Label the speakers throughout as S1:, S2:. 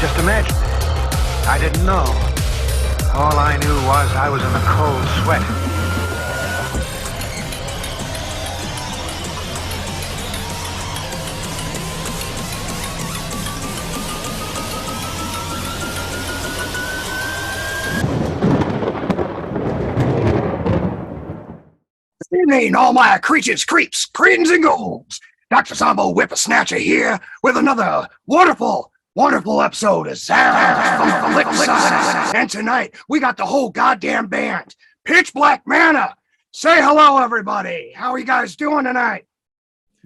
S1: just imagined it. I didn't know. All I knew was I was in a cold sweat.
S2: Good evening, all my creatures, creeps, cretins, and ghouls. Dr. Zombo Whippersnatcher here with another wonderful episode of Zounds from the Flip Side. And tonight, we got the whole goddamn band. Pitch Black Manor. Say hello, everybody. How are you guys doing tonight?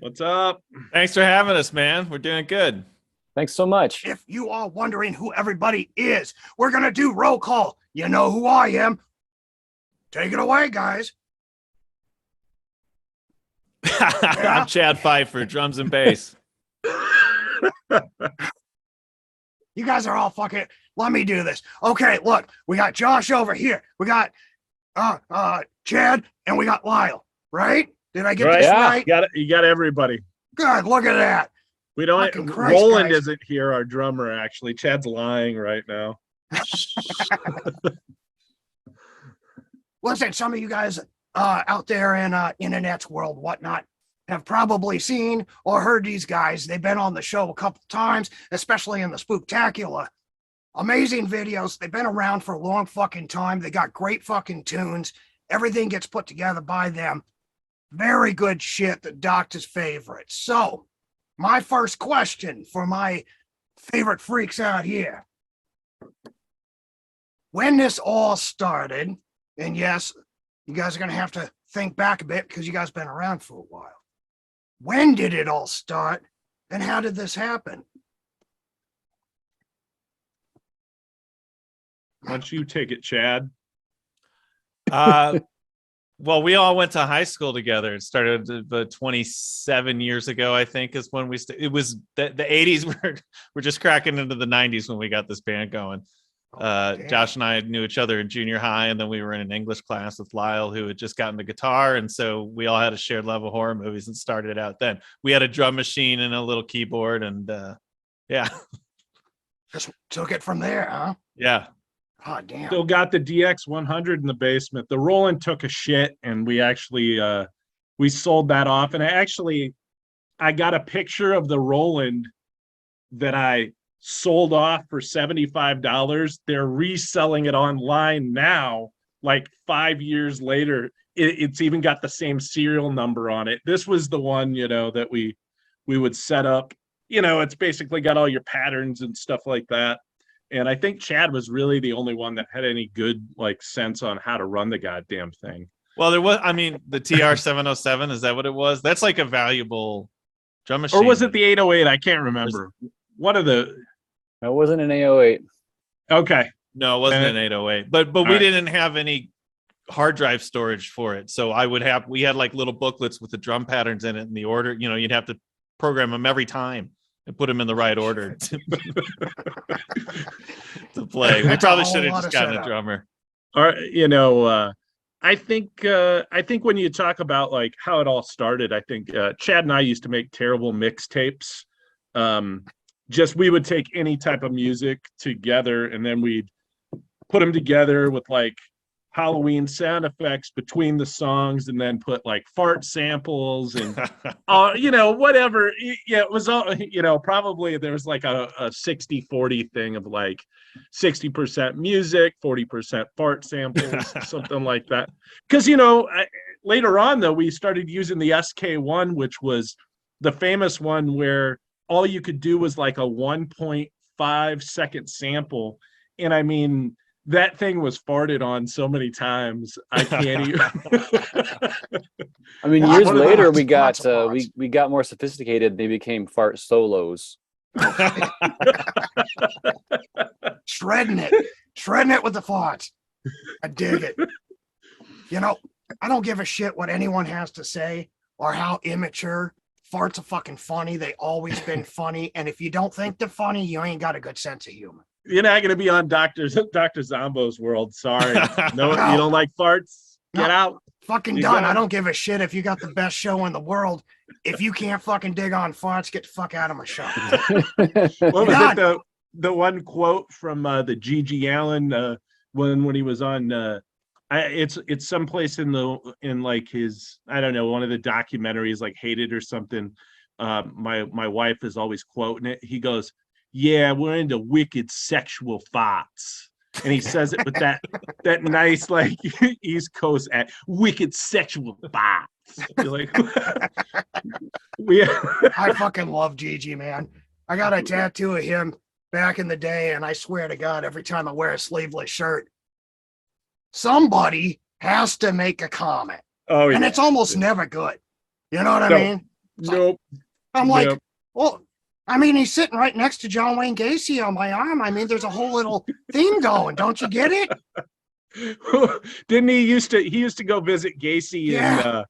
S3: What's up?
S4: Thanks for having us, man. We're doing good.
S5: Thanks so much.
S2: If you are wondering who everybody is, we're going to do roll call. You know who I am. Take it away, guys.
S4: I'm Chad Pfeiffer, drums and bass.
S2: You guys are all fucking. Let me do this. Okay, look, we got Josh over here. We got Chad, and we got Lyle. Right? Did I get this right?
S3: You got everybody.
S2: Good. Look at that.
S3: We don't.
S2: Fucking Christ,
S3: Roland
S2: guys.
S3: isn't here. Our drummer, actually. Chad's lying right now.
S2: Listen, some of you guys out there in internet's world, whatnot, have probably seen or heard these guys. They've been on the show a couple times, especially in the Spooktacular. Amazing videos. They've been around for a long fucking time. They got great fucking tunes. Everything gets put together by them. Very good shit. The Doctor's favorite. So, my first question for my favorite freaks out here. When this all started, and yes, you guys are going to have to think back a bit because you guys been around for a while. When did it all start and how did this happen?
S3: Why don't you take it, Chad?
S4: Well, we all went to high school together. It started 27 years ago, I think, is when we it was the 80s were just cracking into the 90s when we got this band going. Josh and I knew each other in junior high, and then we were in an English class with Lyle, who had just gotten the guitar, and so we all had a shared love of horror movies and started out then. We had a drum machine and a little keyboard, and yeah.
S2: Just took it from there, huh?
S4: Yeah.
S2: Oh, damn.
S3: Still got the DX100 in the basement. The Roland took a shit, and we actually we sold that off. And I got a picture of the Roland that I sold off for $75. They're reselling it online now, like 5 years later. It's even got the same serial number on it. This was the one, that we would set up. It's basically got all your patterns and stuff like that. And I think Chad was really the only one that had any good sense on how to run the goddamn thing.
S4: Well, there was, the TR-707, is that what it was? That's like a valuable drum machine.
S3: Or was it the 808? I can't remember. One of the...
S5: That wasn't an 808.
S3: Okay.
S4: No, it wasn't an 808. But we didn't have any hard drive storage for it. So we had like little booklets with the drum patterns in it and the order. You'd have to program them every time and put them in the right order to play. We probably should have just gotten a drummer.
S3: Or I think when you talk about how it all started, I think Chad and I used to make terrible mixtapes. We would take any type of music together and then we'd put them together with Halloween sound effects between the songs and then put fart samples and whatever. Yeah, it was all, probably there was a 60-40 thing of 60% music, 40% fart samples, something like that. Because later on though, we started using the SK1, which was the famous one where all you could do was a 1.5 second sample. And that thing was farted on so many times. I can't even.
S5: Years later, we got we got more sophisticated. They became fart solos.
S2: Shredding it with the farts. I dig it. I don't give a shit what anyone has to say or how immature. Farts are fucking funny. They always been funny. And if you don't think they're funny, you ain't got a good sense of humor.
S3: You're not going to be on Dr. Zombo's world. Sorry. No, you don't like farts? Get out.
S2: Fucking done. I don't give a shit if you got the best show in the world. If you can't fucking dig on farts, get the fuck out of my shop.
S3: the one quote from the Gigi Allen when he was on it's someplace in like his, I don't know, one of the documentaries like Hated or something. My wife is always quoting it. He goes, "Yeah, we're into wicked sexual thoughts." And he says it with that nice like East Coast at wicked sexual thoughts. You're like,
S2: I fucking love Gigi, man. I got a tattoo of him back in the day, and I swear to God, every time I wear a sleeveless shirt, somebody has to make a comment.
S3: oh,
S2: And
S3: yeah.
S2: it's almost never good. You know what I
S3: No.
S2: mean?
S3: Nope.
S2: I'm like,
S3: Nope.
S2: well, I mean, he's sitting right next to John Wayne Gacy on my arm. I mean, there's a whole little theme going. Don't you get it?
S3: Didn't he used to go visit Gacy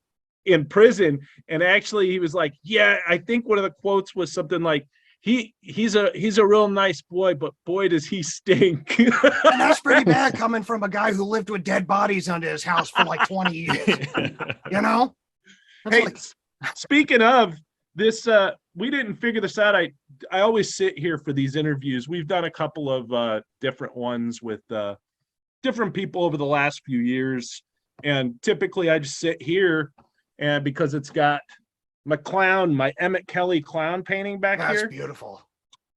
S3: in prison, and actually he was like, yeah, I think one of the quotes was something like, he's a real nice boy, but boy does he stink.
S2: And that's pretty bad coming from a guy who lived with dead bodies under his house for like 20 years. You know? It's
S3: Hey,
S2: like,
S3: speaking of this, we didn't figure this out. I always sit here for these interviews. We've done a couple of different ones with different people over the last few years, and typically I just sit here, and because it's got my Emmett Kelly clown painting back
S2: that's
S3: here.
S2: beautiful.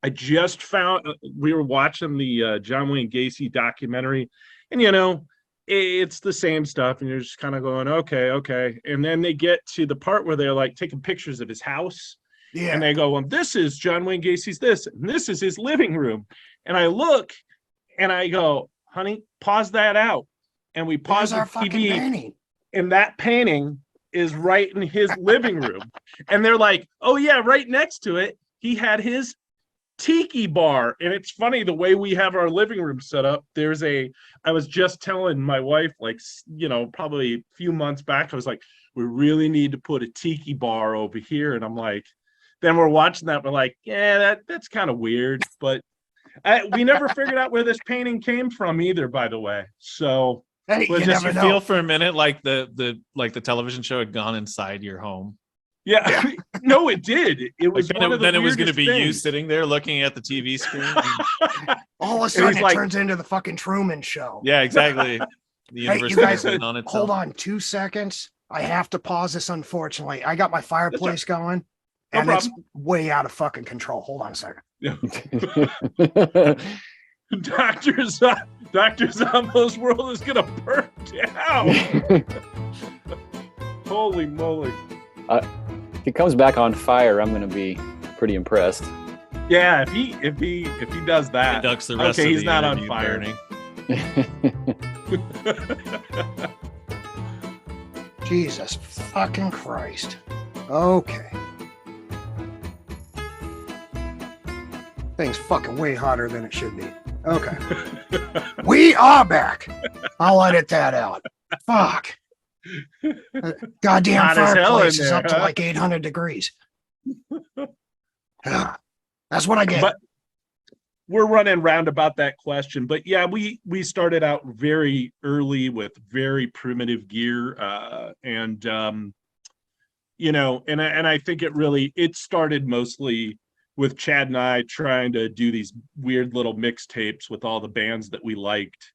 S3: I just found, we were watching the John Wayne Gacy documentary, and it's the same stuff, and you're just kind of going, okay. And then they get to the part where they're like taking pictures of his house.
S2: Yeah.
S3: And they go, well, this is John Wayne Gacy's this, and this is his living room. And I look and I go, honey, pause that out. And we pause
S2: There's our
S3: the
S2: fucking
S3: TV,
S2: painting.
S3: and that painting is right in his living room. And they're like, oh yeah, right next to it, he had his tiki bar. And it's funny the way we have our living room set up. I was just telling my wife, like, probably a few months back, I was like, we really need to put a tiki bar over here. And I'm like, then we're watching that, we're like, yeah, that's kind of weird. But we never figured out where this painting came from either, by the way. So
S2: Hey,
S3: Well,
S2: you
S3: just
S2: never
S4: You
S2: know.
S4: feel for a minute like the television show had gone inside your home.
S3: yeah, no, it did. It was
S4: Like,
S3: one of the
S4: then it was going to
S3: weirdest
S4: be you
S3: things.
S4: sitting there looking at the TV screen.
S2: All of a sudden,
S3: he's
S2: it
S3: like-
S2: turns into the fucking Truman Show.
S4: Yeah, exactly. The
S2: Hey,
S4: universe
S2: you guys,
S4: goes in on itself.
S2: hold on 2 seconds. I have to pause this, unfortunately. I got my fireplace going,
S3: No
S2: and it's
S3: problem.
S2: way out of fucking control. Hold on a second.
S3: Dr. Zombos world is gonna burn down. Holy moly.
S5: If he comes back on fire, I'm gonna be pretty impressed.
S3: Yeah, if he does
S4: It
S3: that.
S4: ducks the rest
S3: Okay,
S4: of
S3: he's
S4: the
S3: not on
S4: interview
S3: fire.
S4: burning.
S2: Jesus fucking Christ. Okay. Thing's fucking way hotter than it should be. Okay. We are back. I'll edit that out. Fuck. Goddamn
S3: Hot as hell in
S2: fireplace is
S3: there,
S2: up to
S3: huh?
S2: like 800 degrees. That's what I get.
S3: But we're running round about that question. But yeah, we started out very early with very primitive gear. And I think it started mostly with Chad and I trying to do these weird little mixtapes with all the bands that we liked,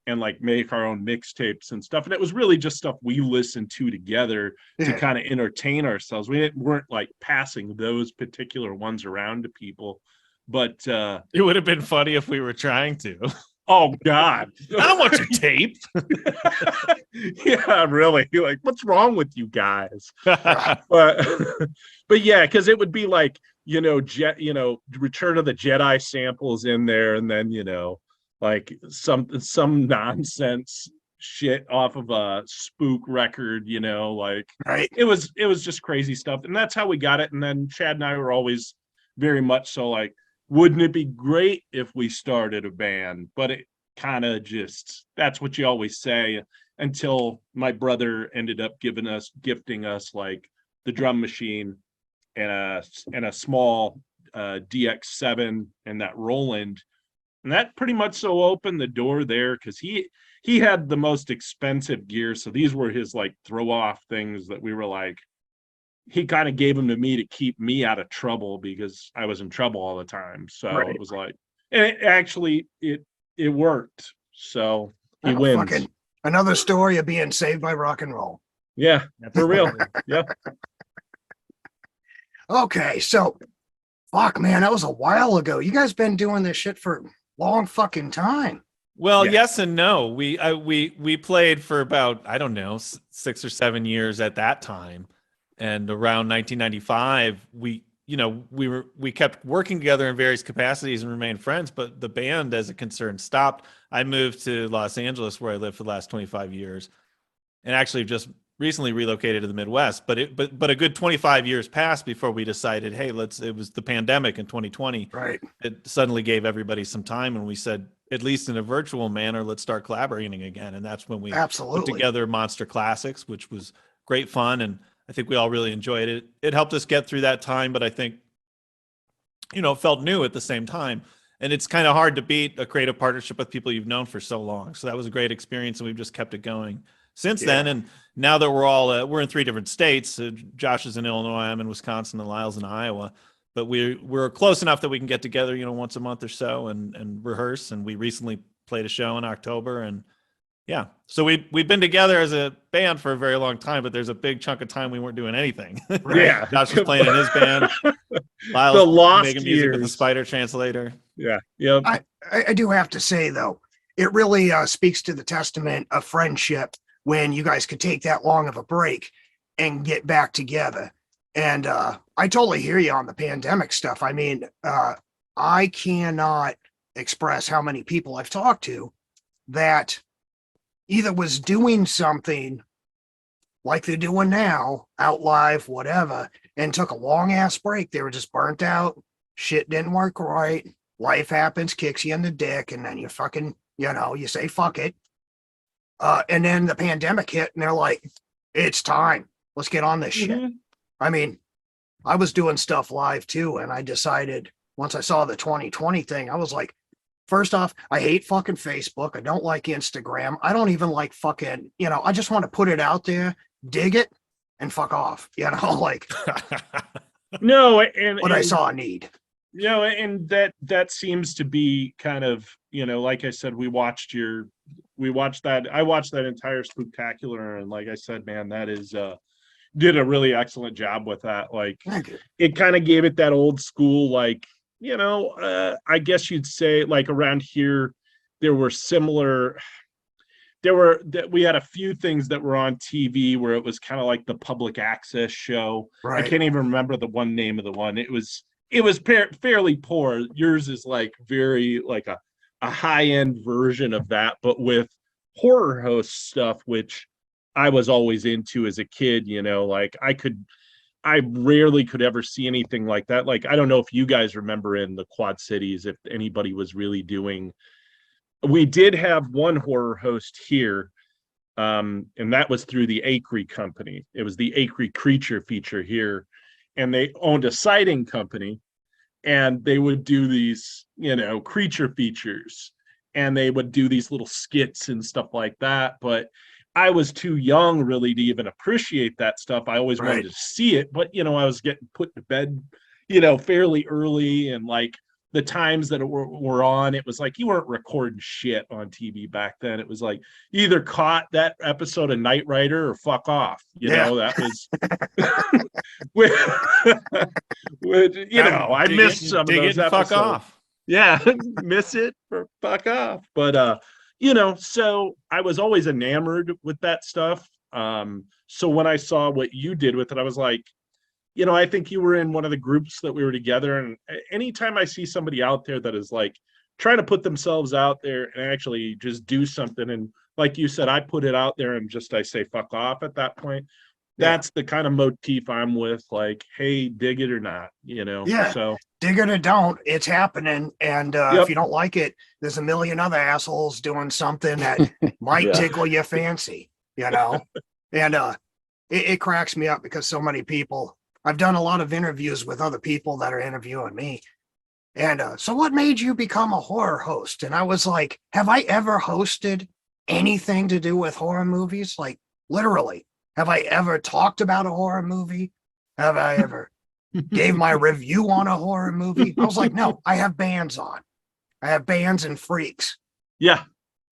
S3: and like make our own mixtapes and stuff. And it was really just stuff we listened to together to
S2: Yeah.
S3: kind of entertain ourselves. We weren't like passing those particular ones around to people, but
S4: It would have been funny if we were trying to.
S3: oh God.
S4: I don't want your tape.
S3: Yeah, really. Like, what's wrong with you guys? But but yeah, because it would be like, Return of the Jedi samples in there, and then like some nonsense shit off of a spook record, like
S2: Right.
S3: it was just crazy stuff. And that's how we got it. And then Chad and I were always very much so like, wouldn't it be great if we started a band? But it kind of just, that's what you always say, until my brother ended up gifting us like the drum machine and a small DX7 and that Roland. And that pretty much so opened the door there, because he had the most expensive gear. So these were his like throw off things that we were like, he kind of gave them to me to keep me out of trouble because I was in trouble all the time. So
S2: Right.
S3: it was like, And it worked. So he
S2: Oh,
S3: wins.
S2: fucking another story of being saved by rock and roll.
S3: Yeah, for real. Yeah.
S2: Okay, so fuck, man, that was a while ago. You guys been doing this shit for a long fucking time.
S4: Well,
S3: Yeah.
S4: yes and no. We played for about, I don't know, 6 or 7 years at that time, and around 1995, we kept working together in various capacities and remained friends. But the band, as a concern, stopped. I moved to Los Angeles, where I lived for the last 25 years, and actually just recently relocated to the Midwest. But a good 25 years passed before we decided, hey, it was the pandemic in 2020.
S2: Right.
S4: It suddenly gave everybody some time, and we said, at least in a virtual manner, let's start collaborating again. And that's when we put together Monster Classics, which was great fun. And I think we all really enjoyed it. It helped us get through that time, but I think, it felt new at the same time. And it's kind of hard to beat a creative partnership with people you've known for so long. So that was a great experience, and we've just kept it going since then. And now that we're in 3 different states, Josh is in Illinois, I'm in Wisconsin, and Lyle's in Iowa. But we're close enough that we can get together, once a month or so and rehearse. And we recently played a show in October, and yeah. So we've been together as a band for a very long time, but there's a big chunk of time we weren't doing anything.
S2: Right.
S3: Yeah.
S4: Josh was playing in his band. Lyle's
S3: The lost
S4: making music with the
S3: years.
S4: Spider Translator.
S3: Yeah. Yep.
S2: I do have to say, though, it really speaks to the testament of friendship when you guys could take that long of a break and get back together. And I totally hear you on the pandemic stuff. I mean, I cannot express how many people I've talked to that either was doing something like they're doing now, out live, whatever, and took a long ass break. They were just burnt out. Shit didn't work right. Life happens, kicks you in the dick, and then you fucking, you say fuck it. And then the pandemic hit, and they're like, it's time. Let's get on this shit. I mean, I was doing stuff live too, and I decided once I saw the 2020 thing, I was like, first off, I hate fucking Facebook. I don't like Instagram. I don't even like fucking, I just want to put it out there, dig it, and fuck off. Like
S3: No, and
S2: what I saw a need.
S3: And that seems to be kind of, like I said, I watched that entire Spooktacular, and like I said, man, that is did a really excellent job with that. Like, it kind of gave it that old school, like, I guess you'd say, like, around here there were similar, we had a few things that were on TV where it was kind of like the public access show.
S2: Right.
S3: I can't even remember the name of the one. It was fairly poor. Yours is like very like a high-end version of that, but with horror host stuff, which I was always into as a kid. Like I rarely could ever see anything like that. Like, I don't know if you guys remember in the Quad Cities, if anybody was really doing, we did have one horror host here. And that was through the Acre company. It was the Acre Creature Feature here. And they owned a sighting company, and they would do these, creature features, and they would do these little skits and stuff like that. But I was too young really to even appreciate that stuff. I always wanted to see it, but I was getting put to bed, fairly early, and like the times that were on, it was like you weren't recording shit on TV back then. It was like you either caught that episode of Knight Rider or fuck off. That was I missed some of those episodes.
S4: Fuck off.
S3: Yeah, miss it or fuck off. But so I was always enamored with that stuff. So when I saw what you did with it, I was like, I think you were in one of the groups that we were together. And anytime I see somebody out there that is like trying to put themselves out there and actually just do something, and like you said, I put it out there and I say fuck off at that point. That's the kind of motif I'm with, like, hey, dig it or not,
S2: Yeah.
S3: So
S2: dig it or don't, it's happening. And if you don't like it, there's a million other assholes doing something that might tickle your fancy, And it cracks me up because so many people, I've done a lot of interviews with other people that are interviewing me. And so what made you become a horror host? And I was like, have I ever hosted anything to do with horror movies? Like, literally, have I ever talked about a horror movie? Have I ever gave my review on a horror movie? I was like, no, I have bands on. I have bands and freaks.
S3: Yeah,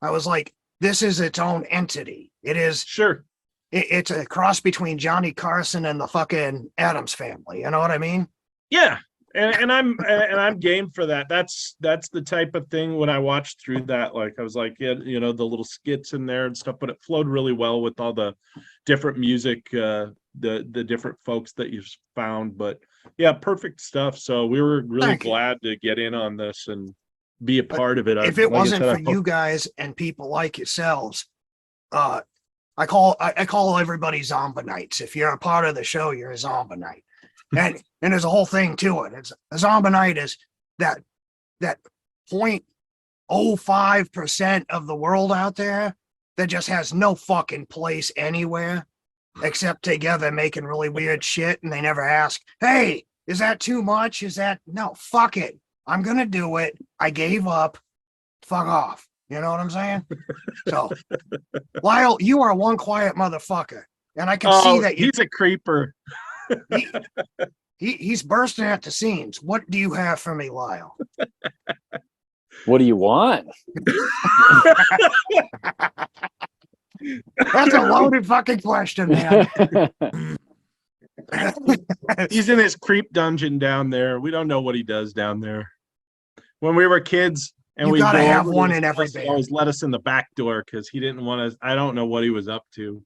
S2: I was like, this is its own entity. It is.
S3: sure.
S2: It's a cross between Johnny Carson and the fucking Addams Family. You know what I mean?
S3: Yeah, and I'm game for that. That's the type of thing when I watched through that, like I was like, yeah, you know, the little skits in there and stuff, but it flowed really well with all the different music, the different folks that you've found. But yeah, perfect stuff. So we were really
S2: Thank you.
S3: glad to get in on this and be a part of it.
S2: If it
S3: like I
S2: wasn't
S3: said,
S2: for you guys and people like yourselves, I call everybody Zombonites. If you're a part of the show, you're a Zombonite. And there's a whole thing to it. It's a Zombonite is that 0.05% of the world out there that just has no fucking place anywhere except together making really weird shit, and they never ask, hey, is that too much? Is that no, fuck it. I'm gonna do it. I gave up. Fuck off. You know what I'm saying? So Lyle, you are one quiet motherfucker. And I can see that
S3: he's a creeper.
S2: he's bursting at the seams. What do you have for me, Lyle?
S5: What do you want?
S2: That's a loaded fucking question, man.
S3: He's in his creep dungeon down there. We don't know what he does down there. When we were kids, and
S2: You
S3: we
S2: gotta
S3: go
S2: have
S3: over to
S2: one
S3: his
S2: in every
S3: house, he
S2: band.
S3: always let us in the back door because he didn't want us. I don't know what he was up to.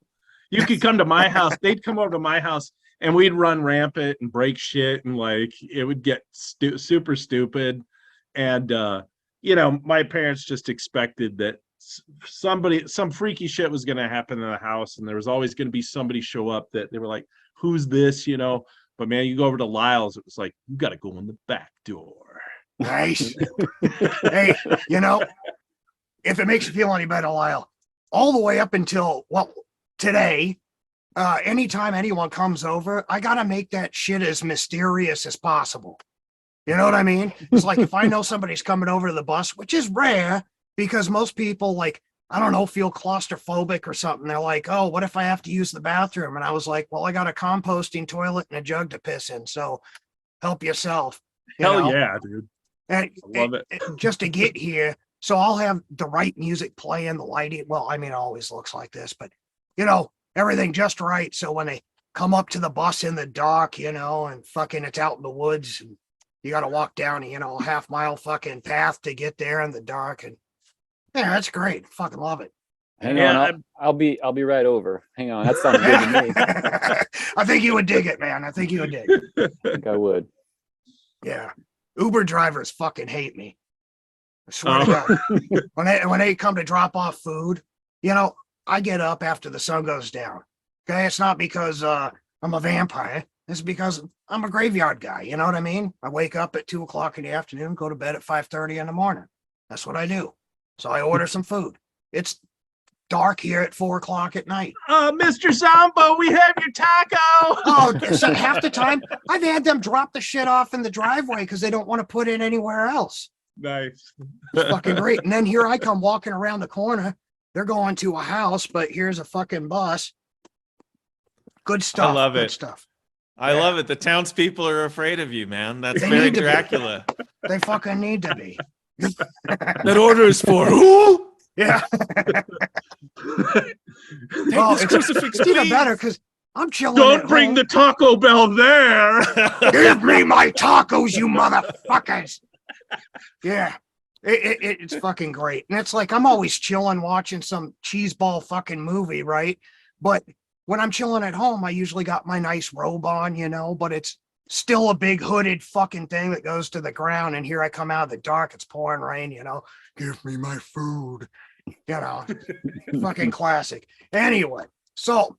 S3: You could come to my house. They'd come over to my house, and we'd run rampant and break shit, and like it would get super stupid. And you know, my parents just expected that some freaky shit was going to happen in the house, and there was always going to be somebody show up that they were like, "Who's this?" You know. But man, you go over to Lyle's, it was like you got to go in the back door.
S2: Nice. Hey, you know, if it makes you feel any better, Lyle, all the way up until, well, today, anytime anyone comes over, I gotta make that shit as mysterious as possible. You know what I mean? It's like if I know somebody's coming over to the bus, which is rare because most people, like, I don't know, feel claustrophobic or something. They're like, oh, what if I have to use the bathroom? And I was like, well, I got a composting toilet and a jug to piss in, so help yourself. You
S3: Hell
S2: know?
S3: yeah, dude.
S2: And
S3: I love it.
S2: just to get here, so I'll have the right music playing, the lighting. Well, I mean, it always looks like this, but you know, everything just right. So when they come up to the bus in the dark, you know, and fucking it's out in the woods, and you got to walk down, you know, a half-mile fucking path to get there in the dark, and yeah, that's great. Fucking love it.
S5: Hang
S3: Yeah,
S5: on, I'll be right over. Hang on, that sounds good to me.
S2: I think you would dig it, man. I think you would dig it.
S5: I think I would.
S2: Yeah. Uber drivers fucking hate me. I swear to God. When they come to drop off food, you know, I get up after the sun goes down. Okay. It's not because I'm a vampire. It's because I'm a graveyard guy. You know what I mean? I wake up at 2:00 in the afternoon, go to bed at 5:30 in the morning. That's what I do. So I order some food. It's dark here at 4:00 at night.
S3: Mr. Zombo, we have your taco.
S2: Oh, so half the time I've had them drop the shit off in the driveway because they don't want to put it anywhere else.
S3: Nice.
S2: It's fucking great. And then here I come walking around the corner. They're going to a house, but here's a fucking bus. Good stuff.
S4: I love
S2: Good
S4: it.
S2: stuff.
S4: I love it. The townspeople are afraid of you, man. That's
S2: They
S4: very
S2: need to be.
S4: Dracula.
S2: They fucking need to be.
S4: That order is for who?
S2: Yeah.
S4: Take
S2: Well,
S4: this crucifix,
S2: It's even
S4: please.
S2: better because I'm chilling.
S3: Don't
S2: at
S3: bring
S2: home.
S3: the Taco Bell there.
S2: Give me my tacos, you motherfuckers. Yeah. It's fucking great. And it's like I'm always chilling watching some cheeseball fucking movie, right? But when I'm chilling at home, I usually got my nice robe on, you know, but it's still a big hooded fucking thing that goes to the ground. And here I come out of the dark, it's pouring rain, you know. Give me my food. You know, fucking classic. Anyway, so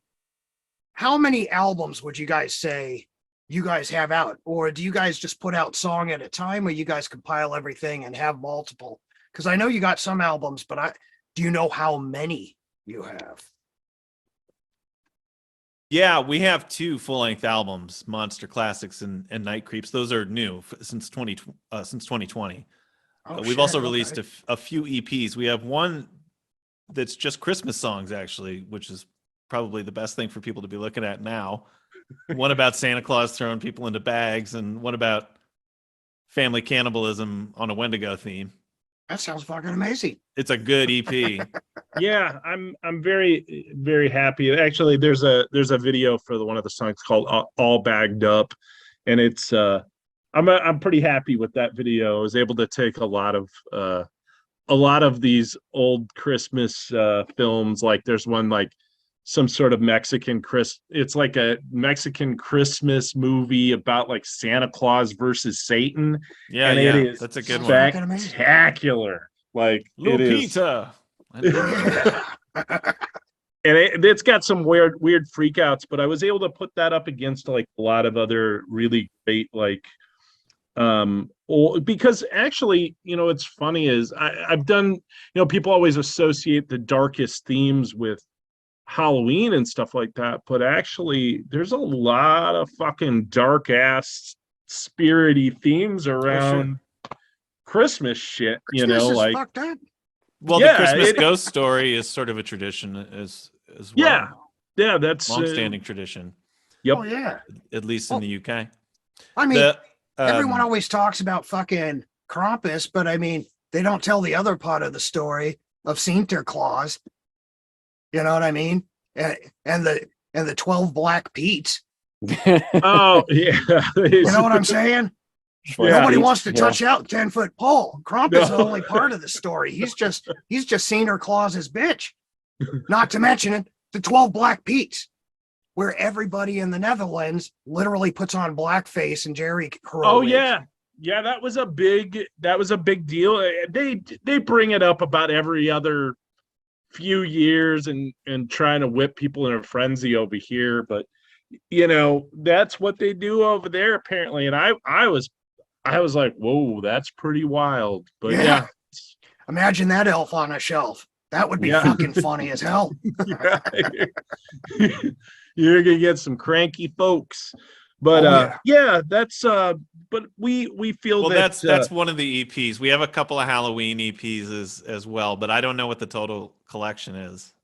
S2: how many albums would you guys say you guys have out? Or do you guys just put out song at a time, or you guys compile everything and have multiple? Because I know you got some albums, but do you know how many you have?
S4: Yeah, we have 2 full-length albums, Monster Classics and Night Creeps. Those are new since 2020.
S2: Oh,
S4: We've
S2: shit,
S4: also
S2: okay.
S4: released a few EPs. We have one that's just Christmas songs, actually, which is probably the best thing for people to be looking at now. One about Santa Claus throwing people into bags, and one about family cannibalism on a Wendigo theme.
S2: That sounds fucking amazing.
S4: It's a good EP.
S3: Yeah, I'm very very happy. Actually, there's a video for one of the songs called All Bagged Up, and it's I'm pretty happy with that video. I was able to take a lot of these old Christmas films. Like there's one like some sort of it's like a Mexican Christmas movie about like Santa Claus versus Satan.
S4: Yeah,
S3: and
S4: yeah,
S3: it is
S4: that's a good one.
S3: spectacular. Like
S4: Lupita.
S3: it is. And it's got some weird freakouts, but I was able to put that up against like a lot of other really great like because actually, you know, it's funny is I've done, you know, people always associate the darkest themes with Halloween and stuff like that, but actually there's a lot of fucking dark ass spirity themes around Christmas shit, you know,
S2: Christmas is
S3: like
S2: fucked up.
S4: Well,
S3: Yeah,
S4: the Christmas ghost story is sort of a tradition as well.
S3: Yeah, that's
S4: Long-standing tradition,
S3: Yep.
S2: Oh yeah.
S4: at least in the UK.
S2: I mean,
S4: The,
S2: everyone always talks about fucking Krampus, but I mean, they don't tell the other part of the story of Sinterklaas. You know what I mean? And the 12 Black Pete's.
S3: Oh yeah.
S2: You know what I'm saying?
S3: Yeah.
S2: Nobody wants to touch out 10-foot pole. Krampus is only part of the story. He's just Sinterklaas's bitch. Not to mention the 12 Black Pete's, where everybody in the Netherlands literally puts on blackface and Jerry curl.
S3: Oh
S2: wigs.
S3: yeah, that was a big deal. They bring it up about every other few years and trying to whip people in a frenzy over here, but you know that's what they do over there apparently. And I was like, whoa, that's pretty wild. But yeah.
S2: Imagine that elf on a shelf. That would be fucking funny as hell.
S3: Yeah. You're gonna get some cranky folks. But that's but we feel
S4: well,
S3: that
S4: that's one of the EPs. We have a couple of Halloween EPs as well, but I don't know what the total collection is.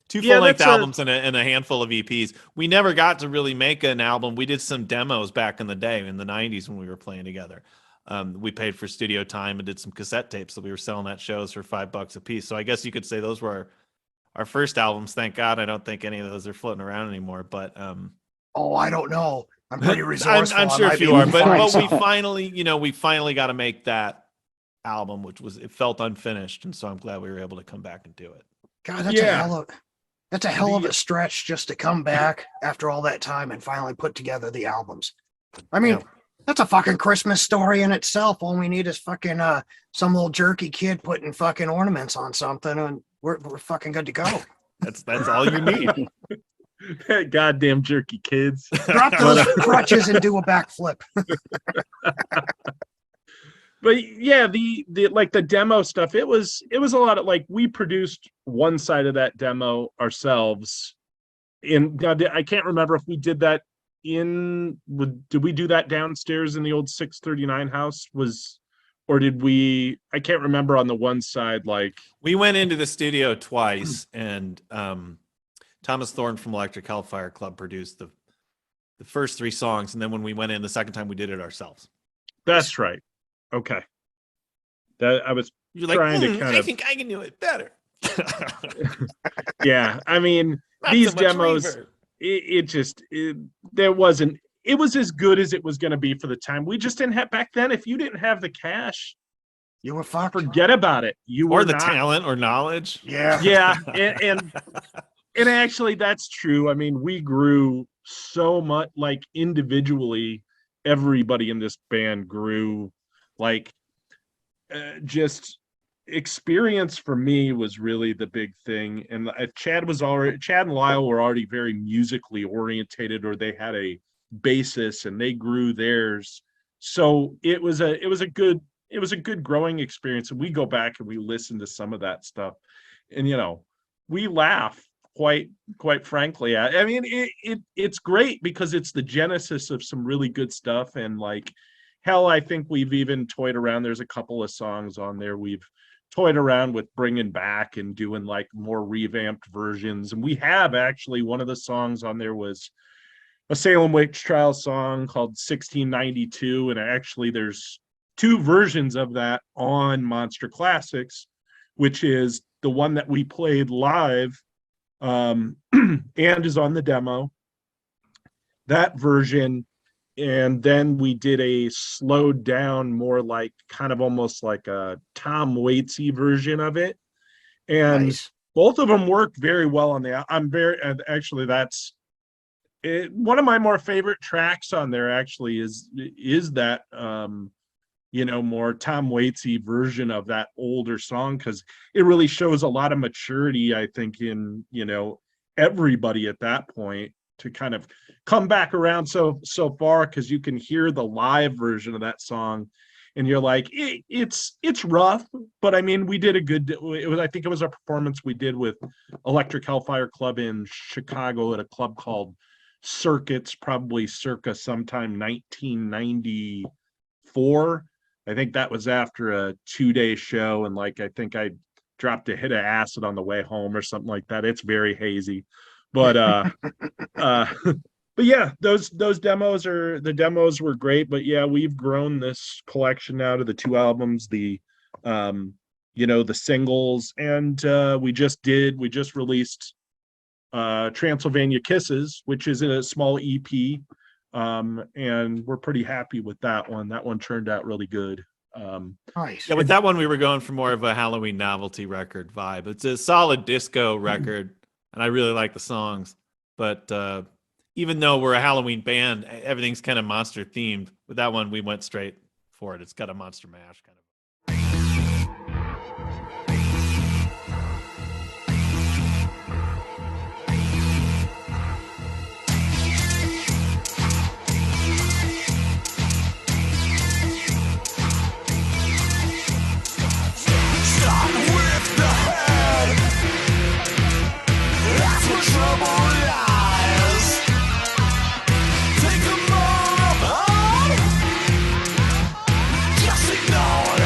S4: Two full-length albums and a handful of EPs. We never got to really make an album. We did some demos back in the day in the 90s when we were playing together. We paid for studio time and did some cassette tapes that we were selling at shows for $5 a piece. So I guess you could say those were our first albums. Thank God I don't think any of those are floating around anymore. But
S2: oh, I don't know. I'm pretty resourceful.
S4: I'm sure if you are, but we finally got to make that album, it felt unfinished, and so I'm glad we were able to come back and do it.
S2: God, that's a hell of a stretch just to come back after all that time and finally put together the albums. I mean, that's a fucking Christmas story in itself. All we need is fucking some little jerky kid putting fucking ornaments on something, and we're fucking good to go.
S4: That's all you need.
S3: Goddamn jerky kids.
S2: Drop those crutches and do a backflip.
S3: But yeah, the like the demo stuff, it was a lot of like we produced one side of that demo ourselves. I can't remember if we did that did we do that downstairs in the old 639 house or did we? I can't remember on the one side. Like
S4: we went into the studio twice, and Thomas Thorne from Electric Hellfire Club produced the first 3 songs, and then when we went in the second time, we did it ourselves.
S3: That's right. Okay. That I was
S4: You're
S3: trying
S4: like,
S3: to kind
S4: I
S3: of
S4: think I can do it better.
S3: Yeah, I mean
S4: Not
S3: these
S4: so much
S3: demos.
S4: reverb.
S3: It was as good as it was going to be for the time. We just didn't have back then. If you didn't have the cash,
S2: You were fucked.
S3: forget about it. You
S4: Or
S3: were
S4: the
S3: not,
S4: talent or knowledge.
S2: Yeah.
S3: Yeah, and actually that's true. I mean, we grew so much, like individually, everybody in this band grew. Like just experience for me was really the big thing. And Chad and Lyle were already very musically orientated, or they had a basis and they grew theirs. So it was a good growing experience. And we go back and we listen to some of that stuff, and you know, we laugh quite frankly. I mean, it's great because it's the genesis of some really good stuff. And like hell, I think we've even toyed around. There's a couple of songs on there we've toyed around with bringing back and doing like more revamped versions. And we have actually, one of the songs on there was a Salem Witch Trial song called 1692. And actually there's two versions of that on Monster Classics, which is the one that we played live, and is on the demo. That version, and then we did a slowed down, more like kind of almost like a Tom Waitsy version of it, and
S2: Nice.
S3: both of them work very well on the. I'm very actually that's it, one of my more favorite tracks on there. Actually, is that more Tom Waitsy version of that older song, because it really shows a lot of maturity, I think, in everybody at that point to kind of come back around so far, because you can hear the live version of that song and you're like, it's rough, but I mean, we did a good, I think it was a performance we did with Electric Hellfire Club in Chicago at a club called Circuits, probably circa sometime 1994. I think that was after a 2-day show, and like I think I dropped a hit of acid on the way home or something like that. It's very hazy, but but yeah, those demos were great. But yeah, we've grown this collection now to the 2 albums, the the singles, and we just released Transylvania Kisses, which is a small EP. And we're pretty happy with that one. That one turned out really good.
S2: Nice.
S4: Yeah, with that one, we were going for more of a Halloween novelty record vibe. It's a solid disco record, and I really like the songs. But even though we're a Halloween band, everything's kind of monster themed. With that one, we went straight for it. It's got a monster mash kind of.
S6: Just ignore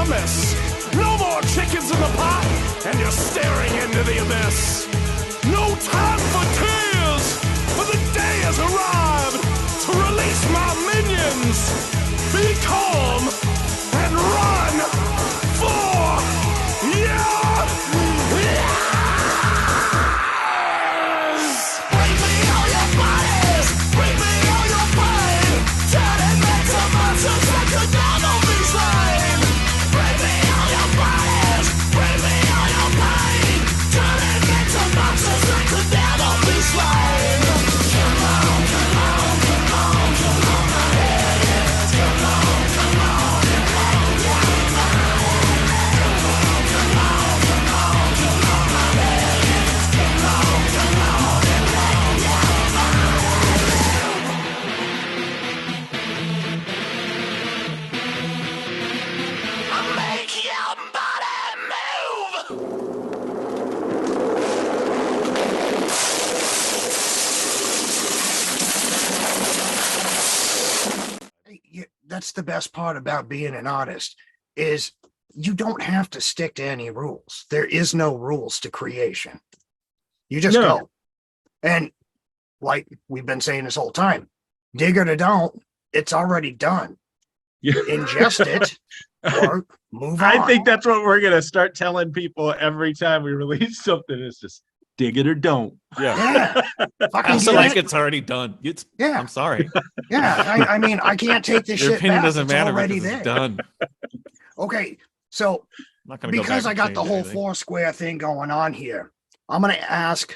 S6: promise. No more chickens in the pot, and you're staring into the abyss. No time for tears, for the day has arrived to release my minions. Be calm and run for your lives. Bring me all your bodies, bring me all your pain. Turn it back to monsters that could never be slain. Bring me all your bodies, bring me all your pain. Turn it back to monsters that could never be slain. Come on, come on, come on, come on, my head. Come on, come on, come on, come on, my head. Come on, come on, come on, come on, my head. Come on, come on, come on, come on, my head. Make your body move.
S2: That's the best part about being an artist is you don't have to stick to any rules. There is no rules to creation. You just
S3: No.
S2: go. And like we've been saying this whole time, dig it or don't, it's already done.
S3: Yeah.
S2: Ingest it or move on.
S3: I think that's what we're gonna start telling people every time we release something. Is just dig it or don't.
S2: Yeah.
S4: I
S2: Fucking
S4: also
S2: get
S4: like
S2: it.
S4: it's already done. It's,
S2: Yeah.
S4: I'm sorry.
S2: Yeah. I mean, I can't take this
S4: Your
S2: shit
S4: opinion
S2: back.
S4: doesn't
S2: It's
S4: matter
S2: already
S4: because it's
S2: there.
S4: done.
S2: Okay. So
S4: I'm not gonna go
S2: because
S4: back
S2: I
S4: and
S2: got the
S4: change
S2: whole
S4: anything.
S2: four square thing going on here, I'm going to ask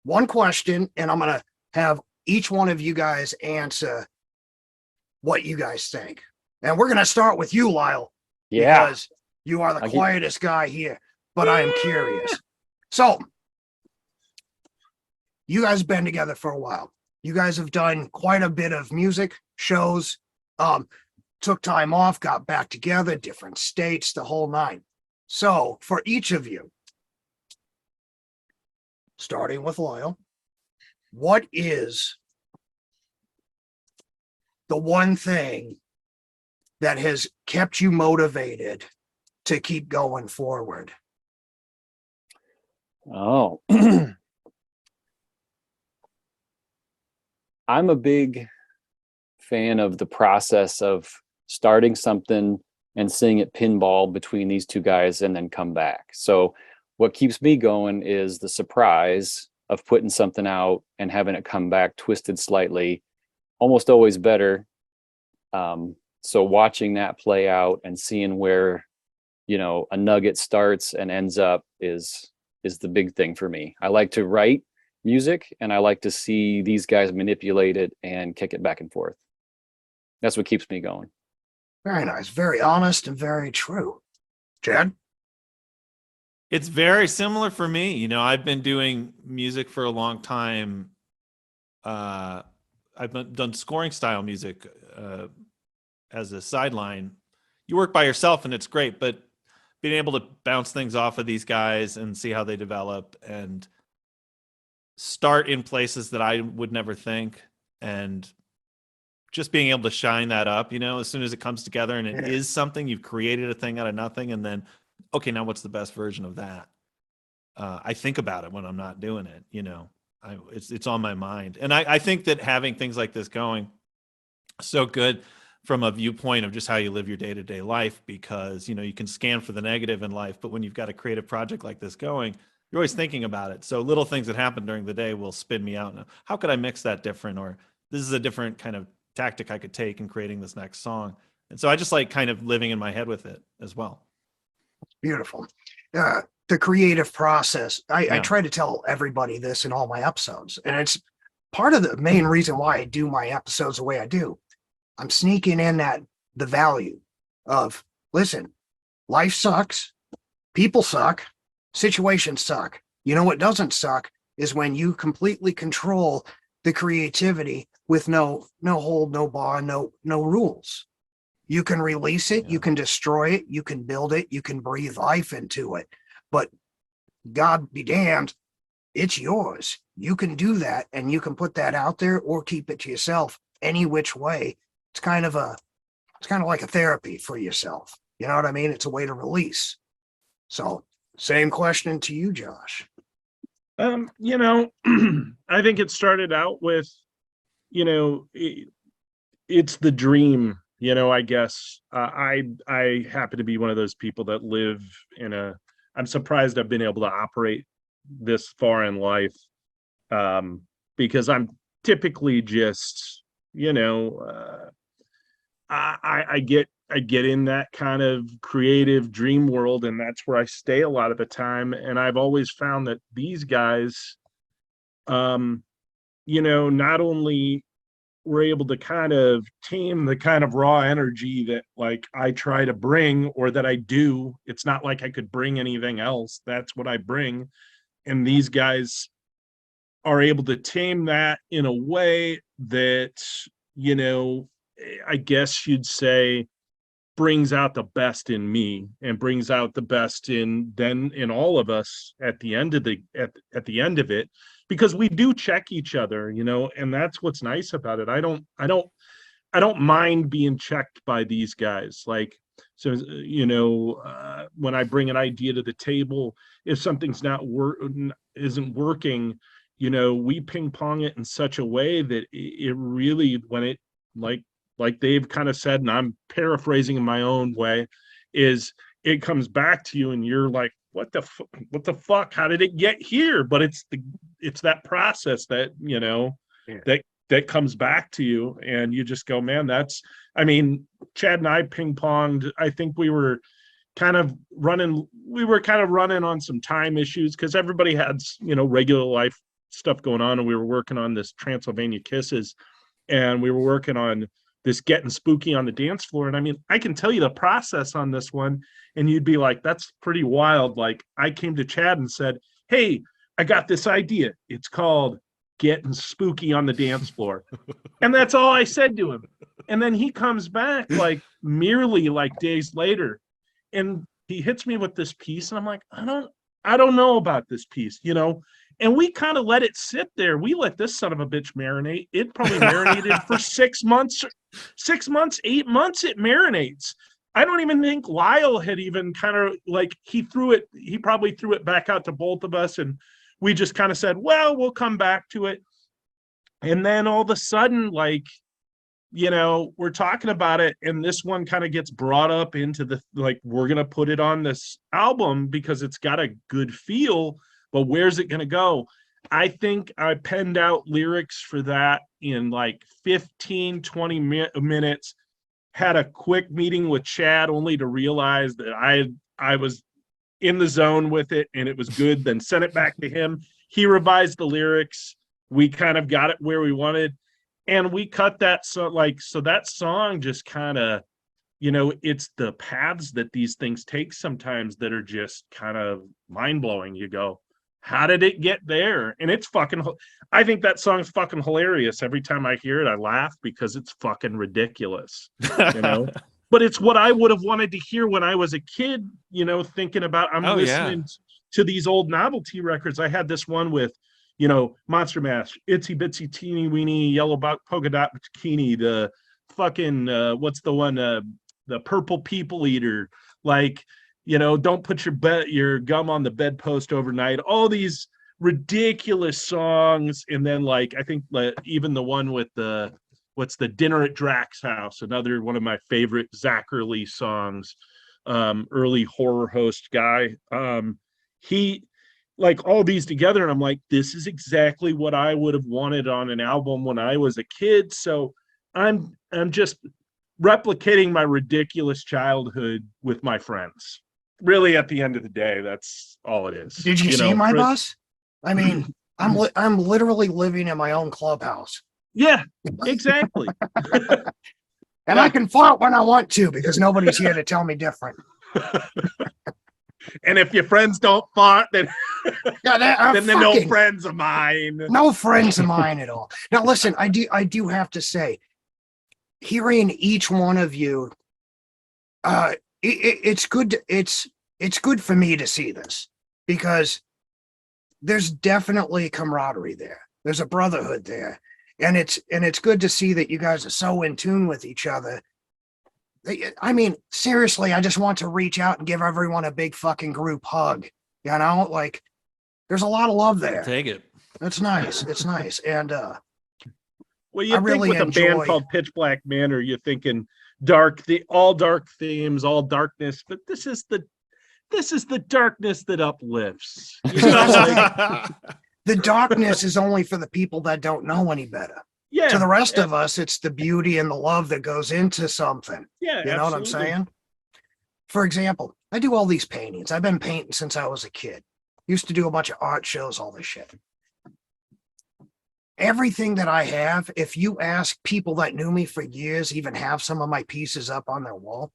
S2: one question and I'm going to have each one of you guys answer what you guys think. And we're going to start with you, Lyle,
S5: Yeah.
S2: because you are the
S5: I'll get-
S2: quietest guy here, but I am curious. So you guys have been together for a while. You guys have done quite a bit of music shows, took time off, got back together, different states, the whole nine. So for each of you, starting with Lyle, what is the one thing that has kept you motivated to keep going forward?
S5: Oh, I'm a big fan of the process of starting something and seeing it pinball between these two guys and then come back. So what keeps me going is the surprise of putting something out and having it come back twisted slightly, almost always better. So watching that play out and seeing where, you know, a nugget starts and ends up is the big thing for me. I like to write music and I like to see these guys manipulate it and kick it back and forth. That's what keeps me going.
S2: Very nice, very honest and very true. Chad?
S4: It's very similar for me. You know, I've been doing music for a long time. I've done scoring style music as a sideline. You work by yourself and it's great, but being able to bounce things off of these guys and see how they develop and start in places that I would never think, and just being able to shine that up, you know, as soon as it comes together and it is something, you've created a thing out of nothing, and then, okay, now what's the best version of that? I think about it when I'm not doing it, you know, it's on my mind. And I think that having things like this going so good from a viewpoint of just how you live your day-to-day life, because, you know, you can scan for the negative in life, but when you've got a creative project like this going, you're always thinking about it. So little things that happen during the day will spin me out. Now, how could I mix that different? Or this is a different kind of tactic I could take in creating this next song. And so I just like kind of living in my head with it as well.
S2: Beautiful. The creative process. I try to tell everybody this in all my episodes, and it's part of the main reason why I do my episodes the way I do. I'm sneaking in the value of, listen, life sucks, people suck, situations suck. You know what doesn't suck is when you completely control the creativity with no hold, no bar, no rules. You can release it, you can destroy it, you can build it, you can breathe life into it. But God be damned, it's yours. You can do that, and you can put that out there or keep it to yourself any which way. It's kind of like a therapy for yourself. You know what I mean? It's a way to release. So same question to you, Josh.
S3: You know, I think it started out with, you know, it's the dream, you know, I guess. I happen to be one of those people that live I'm surprised I've been able to operate this far in life, because I'm typically just, you know, I get in that kind of creative dream world, and that's where I stay a lot of the time. And I've always found that these guys, you know, not only were able to kind of tame the kind of raw energy that like I try to bring, or that I do. It's not like I could bring anything else. That's what I bring. And these guys are able to tame that in a way that, you know, I guess you'd say brings out the best in me, and brings out the best in all of us at the end of at the end of it, because we do check each other, you know, and that's what's nice about it. I don't mind being checked by these guys. Like, so, you know, when I bring an idea to the table, if something's isn't working, you know, we ping pong it in such a way that it really, when it, like Dave kind of said, and I'm paraphrasing in my own way, is it comes back to you and you're like, what the fuck? How did it get here? But it's that process that, you know, that comes back to you, and you just go, man, I mean, Chad and I ping ponged. I think we were kind of running on some time issues, because everybody had, you know, regular life stuff going on, and we were working on this Transylvania Kisses, and we were working on this Getting Spooky on the Dance Floor. And I mean, I can tell you the process on this one, and you'd be like, that's pretty wild. Like, I came to Chad and said, hey, I got this idea. It's called Getting Spooky on the Dance Floor. And that's all I said to him. And then he comes back like merely like days later, and he hits me with this piece, and I'm like, I don't know about this piece, you know. And we kind of let it sit there. We let this son of a bitch marinate. It probably marinated for 6 months, 8 months. It marinates. I don't even think Lyle had even kind of like, he probably threw it back out to both of us. And we just kind of said, well, we'll come back to it. And then all of a sudden, like, you know, we're talking about it, and this one kind of gets brought up into the, like, we're going to put it on this album because it's got a good feel. But where's it going to go? I think I penned out lyrics for that in like 15, 20 minutes, had a quick meeting with Chad only to realize that I was in the zone with it and it was good, then sent it back to him. He revised the lyrics. We kind of got it where we wanted, and we cut that. So that song just kind of, you know, it's the paths that these things take sometimes that are just kind of mind-blowing. You go, how did it get there? And it's fucking, I think that song's fucking hilarious. Every time I hear it, I laugh because it's fucking ridiculous, you know? But it's what I would have wanted to hear when I was a kid, you know, thinking about, I'm listening to these old novelty records. I had this one with, you know, Monster Mash, Itsy Bitsy Teeny Weeny, Yellow Polka Dot Bikini, the fucking, what's the one, the Purple People Eater, like, you know, don't put your gum on the bedpost overnight. All these ridiculous songs, and then like I think even the one with what's the Dinner at Drax's House, another one of my favorite Zachary songs, early horror host guy. He, like, all these together, and I'm like, this is exactly what I would have wanted on an album when I was a kid. So I'm just replicating my ridiculous childhood with my friends. Really, at the end of the day, that's all it is.
S2: Did you see my bus? I mean, I'm literally living in my own clubhouse.
S3: Yeah, exactly.
S2: And I can fart when I want to because nobody's here to tell me different.
S3: And if your friends don't fart, then then they're no friends of mine.
S2: No friends of mine at all. Now, listen, I do have to say, hearing each one of you, it's good. It's good for me to see this because there's definitely camaraderie there. There's a brotherhood there, and it's good to see that you guys are so in tune with each other. I mean, seriously, I just want to reach out and give everyone a big fucking group hug. You know, like there's a lot of love there.
S4: Take it.
S2: It's nice. It's nice. And
S3: Well,
S2: I
S3: you think
S2: really
S3: with a band
S2: enjoy-
S3: called Pitch Black Manor, you're thinking all dark themes, all darkness, but this is the darkness that uplifts. You know, like,
S2: the darkness is only for the people that don't know any better.
S3: yeah.
S2: To the rest of us, it's the beauty and the love that goes into something.
S3: Yeah,
S2: You know what I'm
S3: absolutely.
S2: saying? For example, I do all these paintings. I've been painting since I was a kid. Used to do a bunch of art shows, all this shit. Everything that I have, if you ask people that knew me for years, even have some of my pieces up on their wall.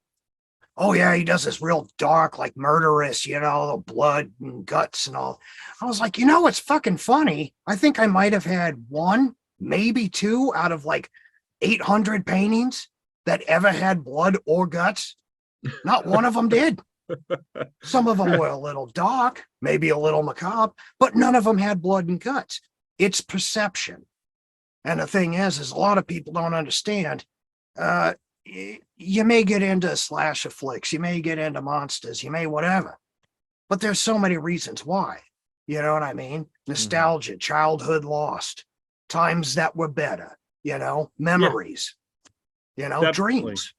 S2: Oh yeah, he does this real dark, like murderous, you know, the blood and guts and all. I was like, you know, it's fucking funny. I think I might have had one, maybe two out of like 800 paintings that ever had blood or guts. Not one of them did. Some of them were a little dark, maybe a little macabre, but none of them had blood and guts. It's perception. And the thing is a lot of people don't understand. You may get into slasher flicks, you may get into monsters, you may whatever, but there's so many reasons why. You know what I mean? Nostalgia, childhood lost, times that were better, you know, memories, you know,
S3: Definitely.
S2: dreams.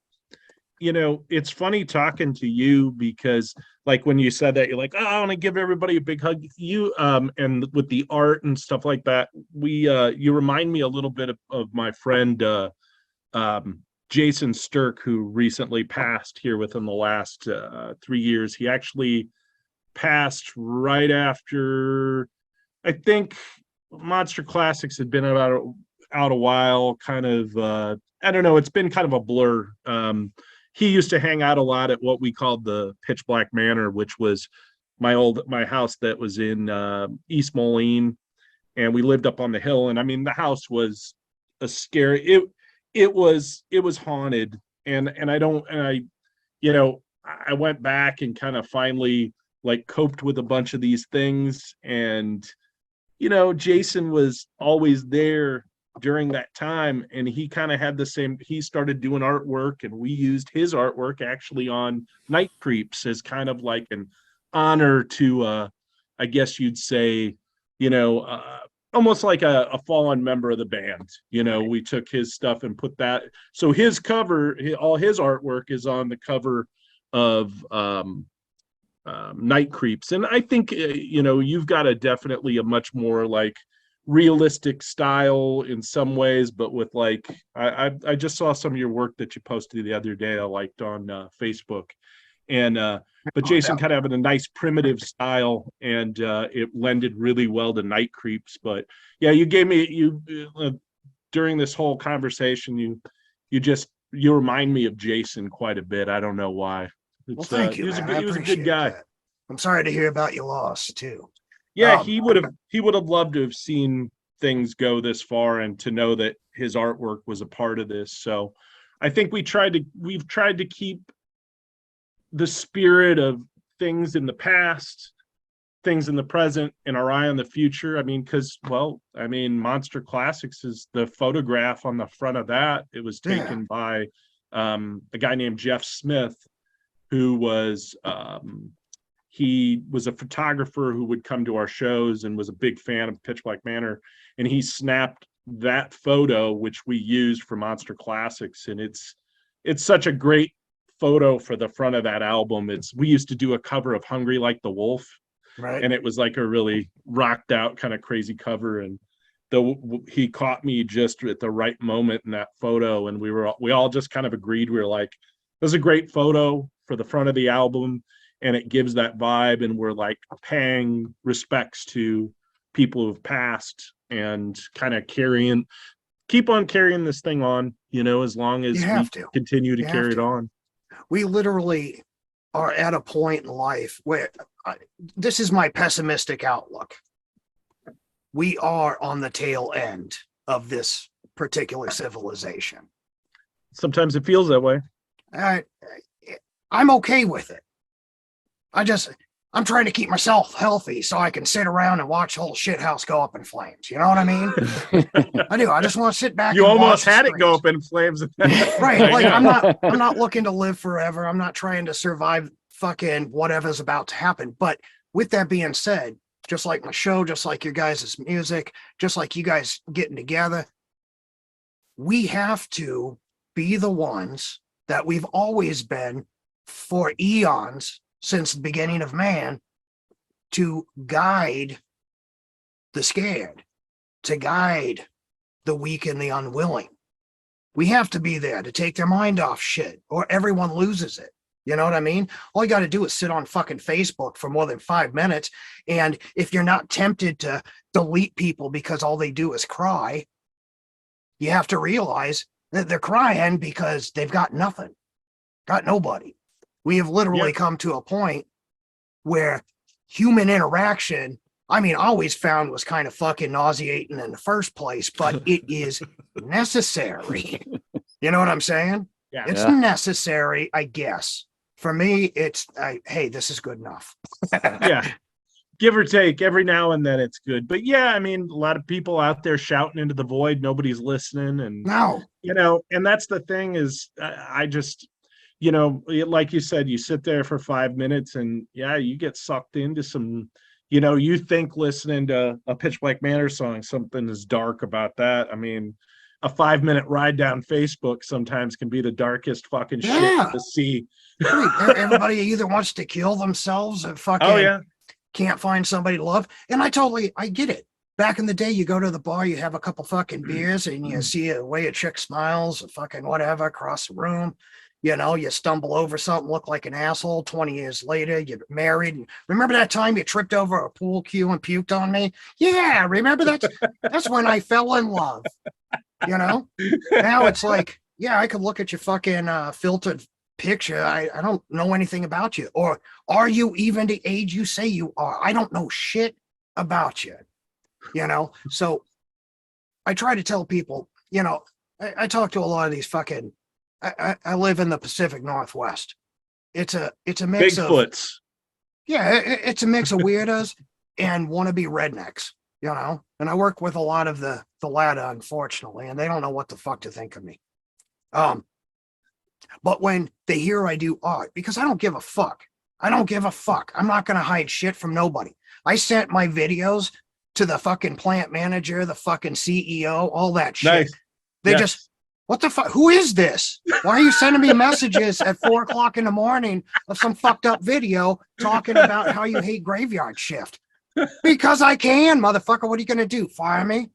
S3: You know, it's funny talking to you because like when you said that, you're like, oh, I want to give everybody a big hug. You and with the art and stuff like that, you remind me a little bit of my friend Jason Stirk, who recently passed here within the last 3 years. He actually passed right after, I think Monster Classics had been out a while, kind of I don't know, it's been kind of a blur. He used to hang out a lot at what we called the Pitch Black Manor, which was my house that was in East Moline, and we lived up on the hill. And I mean, the house was a scary. It was haunted, and I you know, I went back and kind of finally like coped with a bunch of these things, and you know, Jason was always there during that time, and he kind of had the same. He started doing artwork, and we used his artwork actually on Night Creeps as kind of like an honor to I guess you'd say, you know, almost like a fallen member of the band. You know, we took his stuff and put that, so his cover, all his artwork is on the cover of Night Creeps. And I think you know, you've got definitely a much more like realistic style in some ways, but with like I just saw some of your work that you posted the other day I liked on Facebook, and but Jason kind of having a nice primitive style, and it blended really well to Night Creeps. But yeah, you gave me during this whole conversation, you remind me of Jason quite a bit. I don't know why.
S2: Well, thank you.
S3: He was
S2: Man.
S3: he was a good
S2: appreciate
S3: guy.
S2: that. I'm sorry to hear about your loss too.
S3: Yeah, he would have loved to have seen things go this far and to know that his artwork was a part of this. So I think we've tried to keep the spirit of things in the past, things in the present, and our eye on the future. I mean, because Monster Classics is the photograph on the front of that. It was taken by a guy named Jeff Smith, who was he was a photographer who would come to our shows and was a big fan of Pitch Black Manor, and he snapped that photo, which we used for Monster Classics. And it's such a great photo for the front of that album. We used to do a cover of Hungry Like the Wolf,
S2: Right.
S3: and it was like a really rocked out kind of crazy cover. And he caught me just at the right moment in that photo, and we all just kind of agreed. We were like, this is a great photo for the front of the album, and it gives that vibe, and we're like paying respects to people who've passed and kind of keep on carrying this thing on, you know, as long as we continue to carry it on.
S2: We literally are at a point in life where this is my pessimistic outlook. We are on the tail end of this particular civilization.
S3: Sometimes it feels that way.
S2: I'm okay with it. I'm trying to keep myself healthy so I can sit around and watch the whole shit house go up in flames. You know what I mean? I do. I just want to sit back.
S3: You
S2: and
S3: almost
S2: watch the
S3: had it go
S2: screens.
S3: up in flames.
S2: Right.
S4: I
S2: Like
S4: know.
S2: I'm not looking to live forever. I'm not trying to survive fucking whatever's about to happen. But with that being said, just like my show, just like your guys' music, just like you guys getting together, we have to be the ones that we've always been for eons since the beginning of man, to guide the scared, to guide the weak and the unwilling. We have to be there to take their mind off shit, or everyone loses it. You know what I mean? All you got to do is sit on fucking Facebook for more than 5 minutes. And if you're not tempted to delete people because all they do is cry, you have to realize that they're crying because they've got nothing, got nobody. We have literally come to a point where human interaction, I mean, I always found was kind of fucking nauseating in the first place, but it is necessary. You know what I'm saying?
S3: Yeah.
S2: It's
S5: Yeah.
S2: necessary, I guess. For me, it's, hey, this is good enough.
S3: Yeah. Give or take, every now and then it's good. But yeah, I mean, a lot of people out there shouting into the void, nobody's listening. And,
S2: No,
S3: you know, and that's the thing is, I just, you know, like you said, you sit there for 5 minutes and yeah, you get sucked into some, you know, you think listening to a Pitch Black Manor song, something is dark about that. I mean, a 5-minute ride down Facebook sometimes can be the darkest fucking
S2: Yeah.
S3: shit to see.
S2: right. Everybody either wants to kill themselves or fucking
S3: Oh yeah.
S2: can't find somebody to love. And I get it. Back in the day, you go to the bar, you have a couple fucking beers, and you see a way a chick smiles, or fucking whatever across the room. You know, you stumble over something, look like an asshole. 20 years later, you're married. And remember that time you tripped over a pool cue and puked on me? Yeah, remember that? That's when I fell in love. You know? Now it's like, yeah, I could look at your fucking filtered picture. I don't know anything about you. Or are you even the age you say you are? I don't know shit about you. You know? So I try to tell people, you know, I talk to a lot of these fucking, I live in the Pacific Northwest. It's a mix of,
S3: Bigfoots.
S2: yeah, it's a mix of weirdos and wannabe rednecks, you know? And I work with a lot of the latter, unfortunately, and they don't know what the fuck to think of me. But when they hear I do art, because I don't give a fuck. I don't give a fuck. I'm not going to hide shit from nobody. I sent my videos to the fucking plant manager, the fucking CEO, all that shit.
S3: Nice.
S2: They
S3: Yeah.
S2: just, what the fuck? Who is this? Why are you sending me messages at 4:00 in the morning of some fucked up video talking about how you hate graveyard shift? Because I can, motherfucker. What are you going to do? Fire me?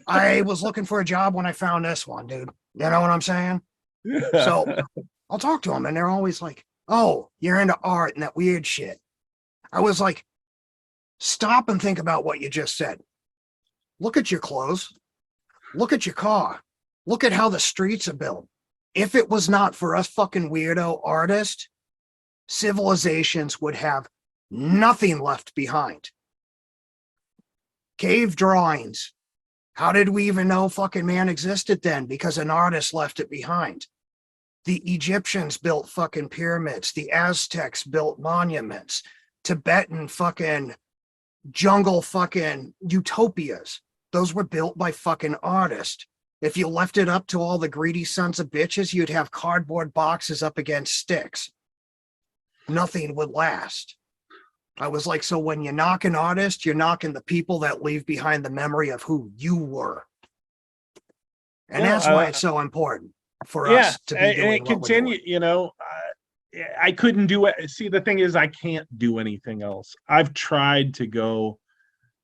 S2: I was looking for a job when I found this one, dude. You know what I'm saying? So I'll talk to them and they're always like, oh, you're into art and that weird shit. I was like, stop and think about what you just said. Look at your clothes. Look at your car. Look at how the streets are built. If it was not for us fucking weirdo artists, civilizations would have nothing left behind. Cave drawings. How did we even know fucking man existed then? Because an artist left it behind. The Egyptians built fucking pyramids. The Aztecs built monuments. Tibetan fucking jungle fucking utopias. Those were built by fucking artists. If you left it up to all the greedy sons of bitches, you'd have cardboard boxes up against sticks. Nothing would last. I was like, so when you knock an artist, you're knocking the people that leave behind the memory of who you were. And
S3: Well,
S2: that's why it's so important for
S3: yeah,
S2: us to be doing
S3: and
S2: what we're
S3: continue.
S2: doing.
S3: You know, I couldn't do it. See, the thing is, I can't do anything else. I've tried to go.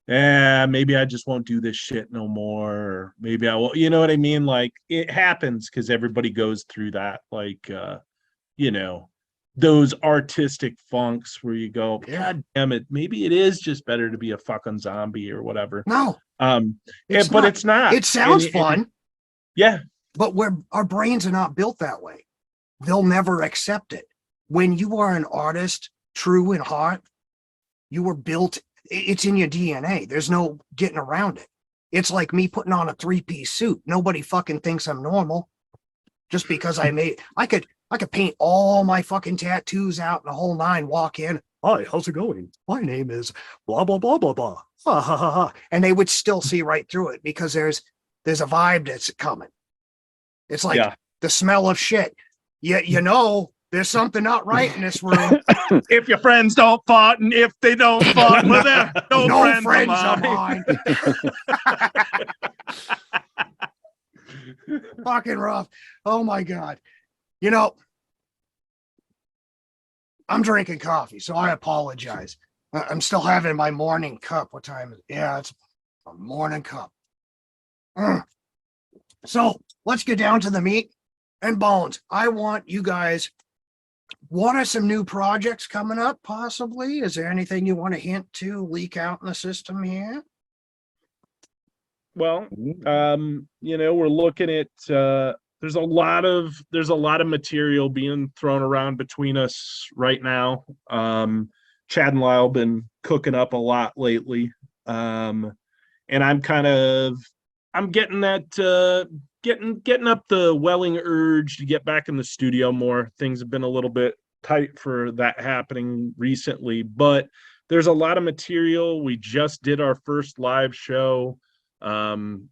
S3: Maybe I just won't do this shit no more. Or maybe I will. You know what I mean? Like it happens because everybody goes through that. Like, you know, those artistic funks where you go,
S2: Yeah.
S3: God damn it, maybe it is just better to be a fucking zombie or whatever.
S2: No,
S3: But
S2: not.
S3: it's not.
S2: It sounds
S3: And-
S2: fun,
S3: yeah.
S2: but our brains are not built that way. They'll never accept it. When you are an artist, true in heart, you were built, it's in your DNA. There's no getting around it. It's like me putting on a 3-piece suit. Nobody fucking thinks I'm normal just because I could paint all my fucking tattoos out and the whole nine, walk in. Hi, how's it going? My name is blah blah blah blah blah. Ha ha ha ha. And they would still see right through it because there's a vibe that's coming. It's like
S3: Yeah.
S2: the smell of shit. You know there's something not right in this room.
S3: If your friends don't fart, and if they don't fart, well, they're no,
S2: No
S3: friends,
S2: of
S3: of mine.
S2: mine. Fucking rough. Oh my God. You know, I'm drinking coffee, so I apologize. I'm still having my morning cup. What time is it? Yeah, it's a morning cup. So let's get down to the meat and bones. I want you guys. What are some new projects coming up, possibly? Is there anything you want to hint to, leak out in the system here?
S3: Well, we're looking at there's a lot of material being thrown around between us right now. Chad and Lyle been cooking up a lot lately. And I'm getting that getting up the welling urge to get back in the studio more. Things have been a little bit tight for that happening recently, but there's a lot of material. We just did our first live show on,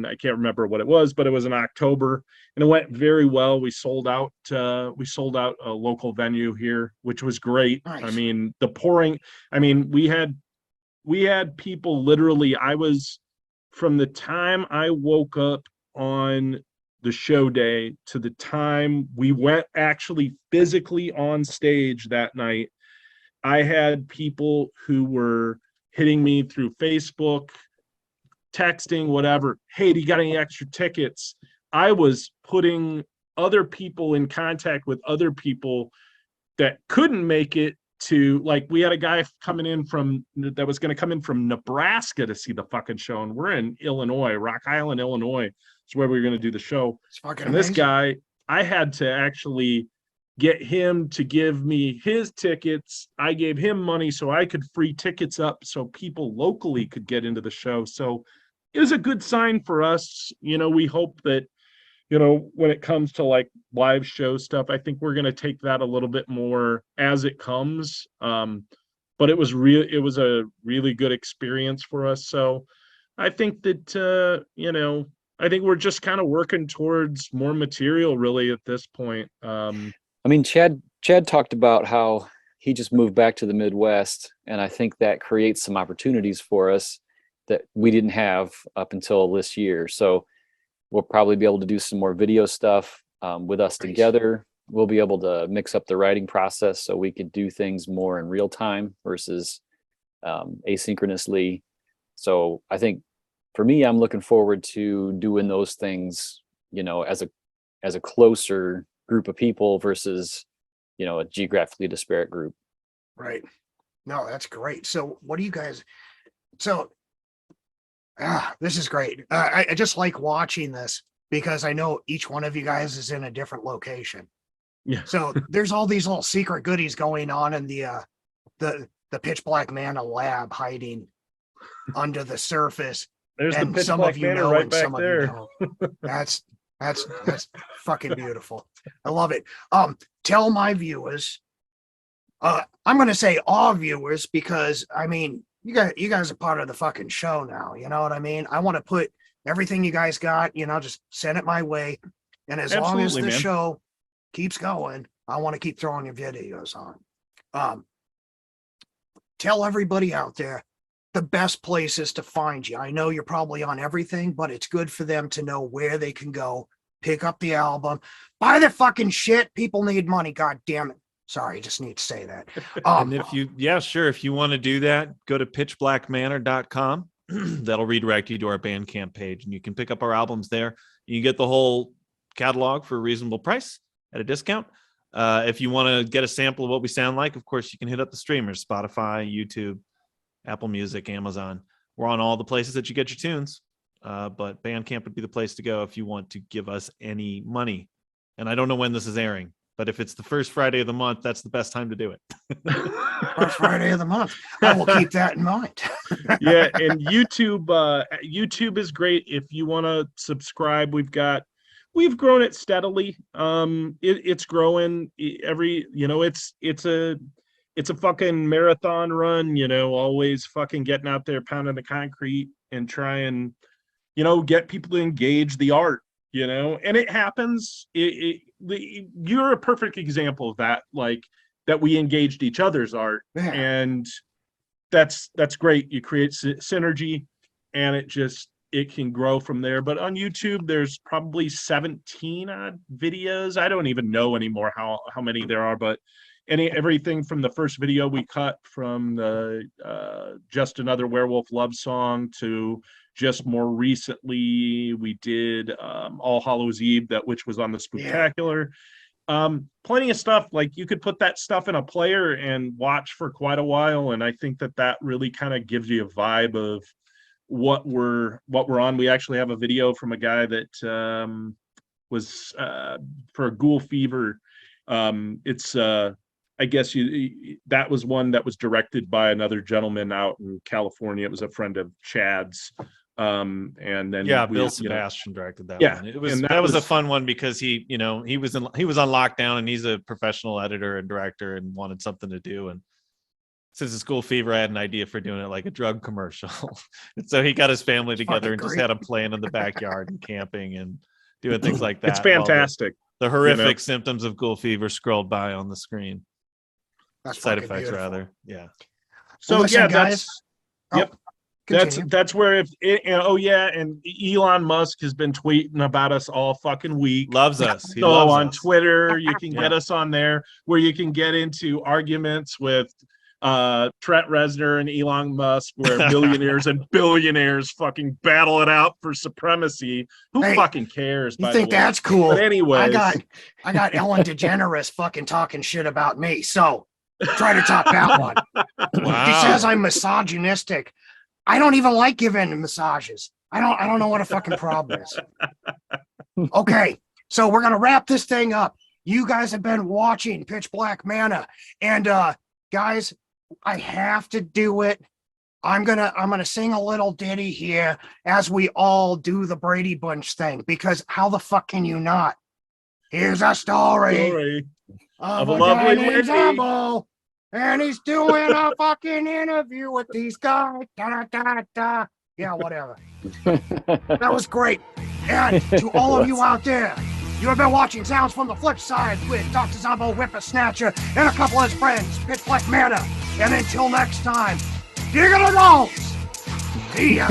S3: I can't remember what it was, but it was in October and it went very well. We sold out a local venue here, which was great.
S2: Nice.
S3: I mean, we had people literally, from the time I woke up on the show day to the time we went actually physically on stage that night, I had people who were hitting me through Facebook, texting, whatever. Hey, do you got any extra tickets? I was putting other people in contact with other people that couldn't make it to, like, we had a guy that was going to come in from Nebraska to see the fucking show, and we're in Illinois, Rock Island, Illinois. It's where we were going to do the show.
S2: It's
S3: and this guy, I had to actually get him to give me his tickets. I gave him money so I could free tickets up so people locally could get into the show. So it was a good sign for us. We hope that, when it comes to like live show stuff, I think we're going to take that a little bit more as it comes. But it was a really good experience for us. So I think that, I think we're just kind of working towards more material really at this point.
S5: Chad talked about how he just moved back to the Midwest, and I think that creates some opportunities for us that we didn't have up until this year. So we'll probably be able to do some more video stuff with us together. We'll be able to mix up the writing process so we could do things more in real time versus asynchronously. So I think for me, I'm looking forward to doing those things, as a closer group of people versus, a geographically disparate group.
S2: Right. No, that's great. So what do you guys, this is great. I just like watching this because I know each one of you guys is in a different location.
S3: Yeah.
S2: So there's all these little secret goodies going on in the Pitch Black Manor lab hiding under the surface.
S3: There's
S2: and
S3: the Pitch
S2: some
S3: Black
S2: of you
S3: Manor
S2: know,
S3: right
S2: and
S3: back
S2: some
S3: there.
S2: of you don't. That's fucking beautiful. I love it. Tell my viewers, I'm going to say all viewers, because you guys are part of the fucking show now. You know what I mean? I want to put everything you guys got, just send it my way. And as long as the show keeps going, I want to keep throwing your videos on. Tell everybody out there the best places to find you. I know you're probably on everything, but it's good for them to know where they can go, pick up the album, buy the fucking shit. People need money. God damn it. Sorry, just need to say that.
S4: And if you want to do that, go to pitchblackmanor.com. That'll redirect you to our Bandcamp page, and you can pick up our albums there. You can get the whole catalog for a reasonable price at a discount. If you want to get a sample of what we sound like, of course, you can hit up the streamers, Spotify, YouTube, Apple Music, Amazon. We're on all the places that you get your tunes. But Bandcamp would be the place to go if you want to give us any money. And I don't know when this is airing, but if it's the first Friday of the month, that's the best time to do it.
S2: First Friday of the month. I will keep that in mind.
S3: Yeah, and YouTube is great if you want to subscribe. We've grown it steadily. It's growing it's it's a fucking marathon run, always fucking getting out there, pounding the concrete and try and, get people to engage the art, and it happens. You're a perfect example of that, like that we engaged each other's art.
S2: Yeah.
S3: And that's great. You create synergy and it can grow from there. But on YouTube, there's probably 17 odd videos. I don't even know anymore how many there are, but everything from the first video we cut from the Just Another Werewolf Love Song to just more recently we did All Hallows Eve, which was on the Spooktacular. Plenty of stuff. Like you could put that stuff in a player and watch for quite a while, and I think that really kind of gives you a vibe of what we're on. We actually have a video from a guy that was for Ghoul Fever. It's I guess that was one that was directed by another gentleman out in California. It was a friend of Chad's. And then
S4: Bill Sebastian directed that one. It was
S3: and
S4: that was a fun one because he was on lockdown and he's a professional editor and director and wanted something to do. And since it's School Fever, I had an idea for doing it like a drug commercial. And so he got his family together and just had them playing in the backyard and camping and doing things like that.
S3: It's fantastic.
S4: The horrific symptoms of Ghoul Fever scrolled by on the screen.
S2: That's
S4: Side
S2: fucking
S4: effects,
S2: beautiful.
S4: rather. Yeah.
S3: So
S2: Well, listen,
S3: yeah,
S2: guys.
S3: yep.
S2: Continue.
S3: That's where and Elon Musk has been tweeting about us all fucking week.
S4: Loves us. He
S3: So
S4: loves
S3: on
S4: us.
S3: Twitter, you can
S4: Yeah.
S3: get us on there where you can get into arguments with Trent Reznor and Elon Musk, where millionaires and billionaires fucking battle it out for supremacy. Who
S2: Hey,
S3: fucking cares?
S2: You
S3: by
S2: think
S3: the way?
S2: that's cool?
S3: But anyways,
S2: I got Ellen DeGeneres fucking talking shit about me. So try to top that one.
S4: Wow.
S2: She says I'm misogynistic. I don't even like giving massages. I don't know what a fucking problem is. Okay, so we're gonna wrap this thing up. You guys have been watching Pitch Black Manor, and guys, I have to do it. I'm gonna sing a little ditty here as we all do the Brady Bunch thing, because how the fuck can you not? Here's a story of
S3: a
S2: a
S3: lovely
S2: guy named
S3: lady.
S2: Zombo, and he's doing a fucking interview with these guys. Da, da, da, da. Yeah, whatever. That was great. And to all of you out there, you have been watching Sounds from the Flip Side with Dr. Zombo Whippersnatcher and a couple of his friends, Pitch Black Manor. And until next time, dig it a rolls. See ya.